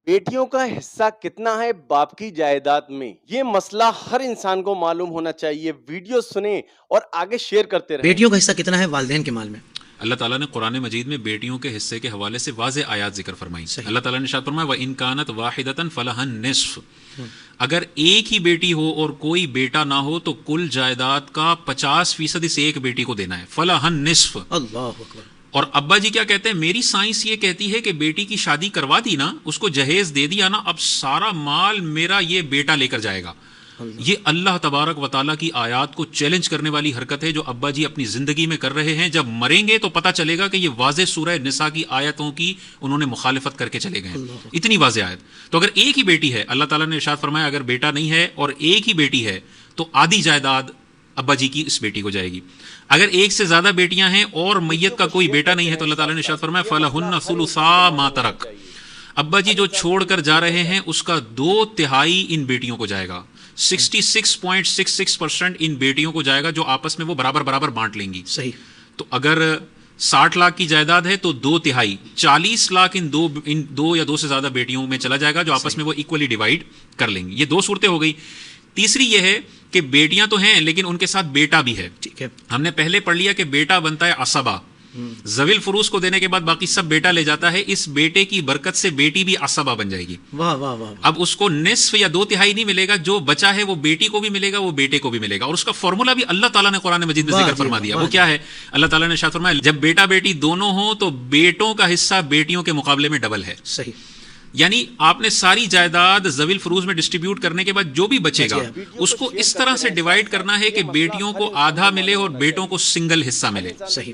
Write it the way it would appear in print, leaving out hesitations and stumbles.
बेटियों का हिस्सा कितना है बाप की जायदाद में, ये मसला हर इंसान को मालूम होना चाहिए। वीडियो सुने और आगे शेयर करते रहें। बेटियों का हिस्सा कितना है वालिदैन के माल में? अल्लाह ताला ने कुरान मजीद में बेटियों के हिस्से के हवाले से वाज़ेह आयात जिक्र फरमाई। अल्लाह ताला ने इरशाद फरमाया व इन कानत वाहिदतन फलहन निस्फ, अगर एक ही बेटी हो और कोई बेटा ना हो तो कुल जायदाद का 50% इस एक बेटी को देना है। फलहन निस्फ। अल्लाह अकबर। और अब्बा जी क्या कहते हैं, मेरी साइंस ये कहती है कि बेटी की शादी करवा दी ना, उसको जहेज दे दिया ना, अब सारा माल मेरा ये बेटा लेकर जाएगा। ये अल्लाह तबारक व तआला की आयत को चैलेंज करने वाली हरकत है जो अब्बा जी अपनी जिंदगी में कर रहे हैं। जब मरेंगे तो पता चलेगा कि ये वाज़ेह सूरह निसा की आयतों की उन्होंने मुखालिफत करके चले गए, इतनी वाज़ेह आयत। तो अगर एक ही बेटी है, अल्लाह ताला ने इरशाद फरमाया अगर बेटा नहीं है और एक ही बेटी है तो आधी जायदाद अब्बा जी की इस बेटी को जाएगी। अगर एक से ज्यादा बेटियां हैं और मैयत का कोई बेटा नहीं है तो अल्लाह ताला ने इरशाद फरमाया फलहुन्ना सुलुसा मा तरक, अब्बा जी जो छोड़कर जा रहे हैं उसका 2/3 इन बेटियों को जाएगा। 66.66% इन बेटियों को जाएगा जो आपस में वो बराबर बराबर बांट लेंगी। सही। तो अगर 60 लाख की जायदाद है तो 2/3 40 लाख इन दो या दो से ज्यादा बेटियों में चला जाएगा जो आपस में वो इक्वली डिवाइड कर लेंगी। ये दो सूरतें हो गई। तीसरी ये है कि बेटियां तो हैं लेकिन उनके साथ बेटा भी है। ठीक है। हमने पहले पढ़ लिया कि बेटा बनता है असबा, जविल फुरूस को देने के बाद बाकी सब बेटा ले जाता है। इस बेटे की बरकत से बेटी भी असबा बन जाएगी। वाह वाह वाह। अब उसको निस्फ या 2/3 नहीं मिलेगा, जो बचा है वो बेटी को भी मिलेगा, वो बेटे को भी मिलेगा। और उसका फॉर्मूला भी अल्लाह ताला ने कुरान मजीद में जिक्र फरमा दिया। वो क्या है? अल्लाह ताला ने इरशाद फरमाया जब बेटा बेटी दोनों हो तो बेटों का हिस्सा बेटियों के मुकाबले में डबल है। सही। यानी आपने सारी जायदाद जविल फरूज में डिस्ट्रीब्यूट करने के बाद जो भी बचेगा उसको इस तरह से डिवाइड करना है कि बेटियों को आधा मिले और बेटों को सिंगल हिस्सा मिले। सही।